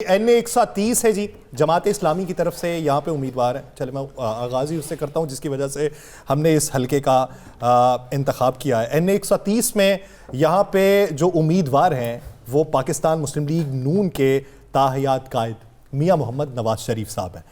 NA 130 है जी, जमात इस्लामी की तरफ से यहाँ पे उम्मीदवार है। चले मैं आगाज़ ही उससे करता हूँ जिसकी वजह से हमने इस हलके का इंतखाब किया है। NA 130 में यहाँ पे जो उम्मीदवार हैं वो पाकिस्तान मुस्लिम लीग नून के ताहयात कायद मियाँ मोहम्मद नवाज शरीफ साहब हैं।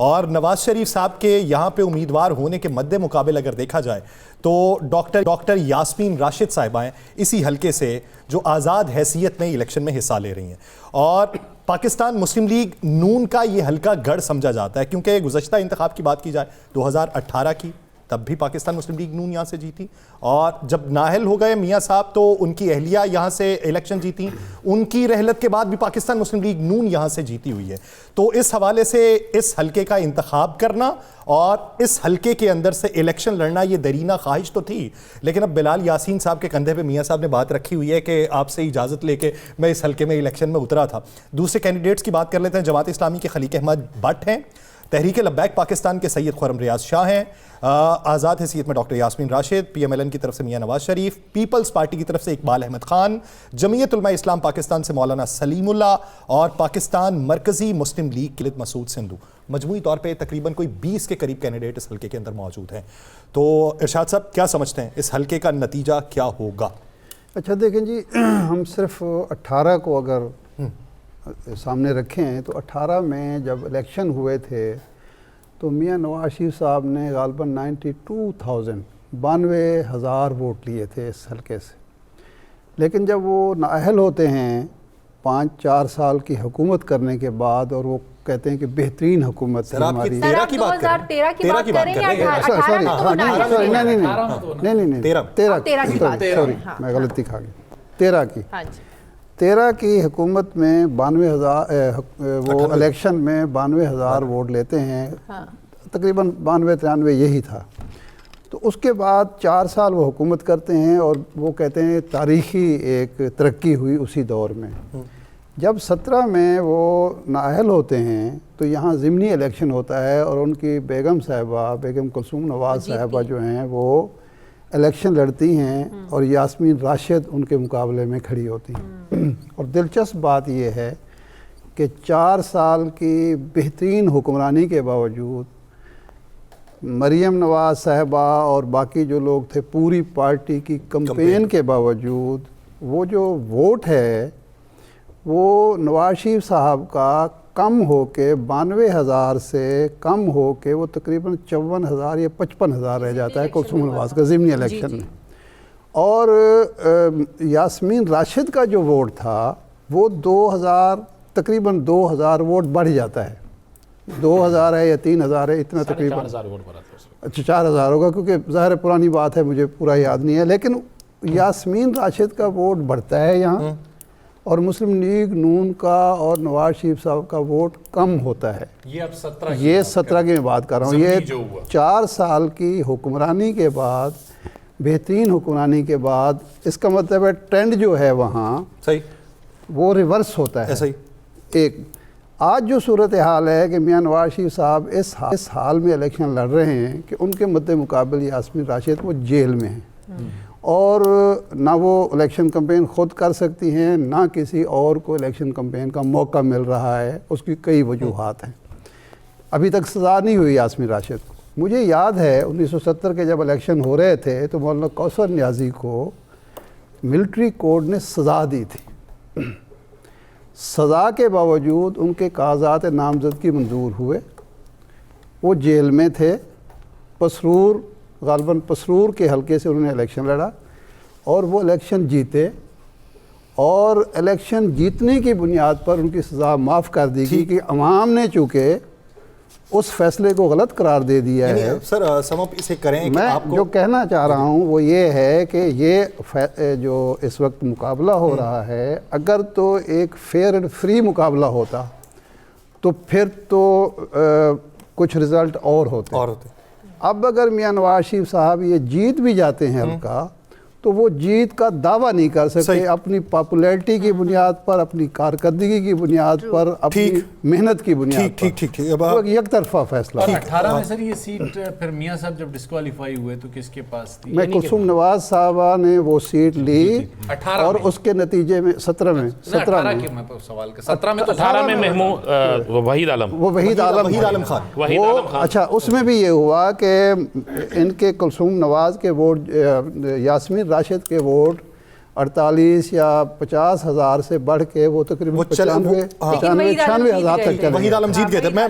और नवाज शरीफ साहब के यहाँ पे उम्मीदवार होने के मद्दे मुकाबले अगर देखा जाए तो डॉक्टर यास्मीन राशिद साहिबाएँ इसी हलके से जो आज़ाद हैसियत में इलेक्शन में हिस्सा ले रही हैं। और पाकिस्तान मुस्लिम लीग नून का ये हल्का गढ़ समझा जाता है क्योंकि गुज़श्ता इंतखाब की बात की जाए 2018 की, तब भी पाकिस्तान मुस्लिम लीग नून यहाँ से जीती। और जब नाहल हो गए मियाँ साहब तो उनकी अहलिया यहाँ से इलेक्शन जीती। उनकी रहलत के बाद भी पाकिस्तान मुस्लिम लीग नून यहाँ से जीती हुई है। तो इस हवाले से इस हलके का इंतखाब करना और इस हलके के अंदर से इलेक्शन लड़ना ये दरीना ख्वाहिश तो थी, लेकिन अब बिलाल यासीन साहब के कंधे पे मियाँ साहब ने बात रखी हुई है कि आपसे इजाज़त लेके मैं इस हलके में इलेक्शन में उतरा था। दूसरे कैंडिडेट्स की बात कर लेते हैं। जमात इस्लामी के खलीक अहमद भट्ट हैं, तहरीक लब्बैक पाकिस्तान के सैयद खुर्रम रियाज शाह हैं, आज़ाद हैसियत में डॉक्टर यास्मीन राशिद, PMLN की तरफ से मियाँ नवाज शरीफ, पीपल्स पार्टी की तरफ से इकबाल अहमद खान, जमीयत उलमा इस्लाम पाकिस्तान से मौलाना सलीमुल्लाह और पाकिस्तान मरकज़ी मुस्लिम लीग के लिए मसूद सिंधु। मजमूई तौर पे तकरीबन कोई 20 के करीब कैंडिडेट इस हल्के के अंदर मौजूद हैं। तो इरशाद साहब क्या समझते हैं, इस हल्के का नतीजा क्या होगा? अच्छा देखें जी, हम सिर्फ 18 को अगर सामने रखें तो 18 में जब इलेक्शन हुए थे तो मियाँ नवाज शरीफ साहब ने गालबन 92,000 वोट लिए थे इस हल्के से। लेकिन जब वो नाअहल होते हैं 5-4 साल की हुकूमत करने के बाद और वो कहते हैं कि बेहतरीन हुकूमत है हमारी। 13 की बात कर रहे हैं, सॉरी मैं गलती खा गई। 13 की हुकूमत में 92,000 वो इलेक्शन में 92,000 वोट लेते हैं। तकरीबन 92-93 यही था। तो उसके बाद 4 साल वो हुकूमत करते हैं और वो कहते हैं तारीख़ी एक तरक्की हुई उसी दौर में। जब 17 में वो नाअहल होते हैं तो यहाँ ज़िमनी इलेक्शन होता है और उनकी बेगम साहिबा बेगम कुलसूम नवाज साहिबा जो हैं वो इलेक्शन लड़ती हैं और यास्मीन राशिद उनके मुकाबले में खड़ी होती हैं। और दिलचस्प बात यह है कि 4 साल की बेहतरीन हुक्मरानी के बावजूद मरियम नवाज साहिबा और बाकी जो लोग थे पूरी पार्टी की कैंपेन के बावजूद वो जो वोट है वो नवाज शरीफ साहब का कम हो के 92,000 से कम हो के वो तकरीबन 54,000 या 55,000 रह जाता है कुलसूम नवाज का ज़िमनी इलेक्शन में। और यास्मीन राशिद का जो वोट था वो 2,000 तकरीबन 2,000 वोट बढ़ जाता है। 2,000 है या 3,000 है, इतना तकरीबन 4,000 वोट बढ़ा था। अच्छा 4,000 होगा क्योंकि ज़ाहिर पुरानी बात है, मुझे पूरा याद नहीं है। लेकिन यास्मीन राशिद का वोट बढ़ता है यहाँ और मुस्लिम लीग नून का और नवाज शरीफ साहब का वोट कम होता है। ये अब 17 की मैं बात कर रहा हूँ। ये 4 साल की हुक्मरानी के बाद, बेहतरीन हुक्मरानी के बाद, इसका मतलब है ट्रेंड जो है वहाँ सही वो रिवर्स होता है। सही। एक आज जो सूरत हाल है कि मियाँ नवाज शरीफ साहब इस हाल में इलेक्शन लड़ रहे हैं कि उनके मद्दे मुकाबले यास्मीन राशिद वो जेल में हैं और ना वो इलेक्शन कैंपेन ख़ुद कर सकती हैं ना किसी और को इलेक्शन कैंपेन का मौका मिल रहा है। उसकी कई वजूहात हैं। अभी तक सज़ा नहीं हुई यास्मीन राशिद को। मुझे याद है 1970 के जब इलेक्शन हो रहे थे तो मौलाना कौसर न्याजी को मिलिट्री कोर्ट ने सज़ा दी थी। सज़ा के बावजूद उनके कागजात नामज़दगी मंजूर हुए। वो जेल में थे। पसरूर गालबन पसरूर के हलके से उन्होंने इलेक्शन लड़ा और वो इलेक्शन जीते और इलेक्शन जीतने की बुनियाद पर उनकी सज़ा माफ़ कर दी गई कि अवाम ने चूँकि उस फैसले को गलत करार दे दिया है। सर समप इसे करें। मैं आपको जो कहना चाह रहा हूँ वो ये है कि ये जो इस वक्त मुकाबला हो रहा है, अगर तो एक फेयर एंड फ्री मुकाबला होता तो फिर तो कुछ रिज़ल्ट और होते। अब अगर मियाँ नवाज शरीफ साहब ये जीत भी जाते हैं हल्का तो वो जीत का दावा नहीं कर सकते अपनी पॉपुलैरिटी की बुनियाद पर, अपनी कारकर्दगी की बुनियाद पर, अपनी मेहनत की बुनियाद पर। ठीक वो एक तरफा फैसला। 18 में सर ये सीट फिर मियां साहब जब डिस्क्वालीफाई हुए तो किसके पास थी? मैं कुलसुम नवाज साहबा ने वो सीट ली और उसके नतीजे में 17 में 17 में महमूद वहीद आलम खान। अच्छा, उसमें भी ये हुआ कि इनके कुलसुम नवाज के वोट, यास्मीन राशिद के वोट 48 या 50 हज़ार से बढ़ के वो तकरीबन 95 96 हज़ार तक चले। वहीद आलम जीत गए थे। मैं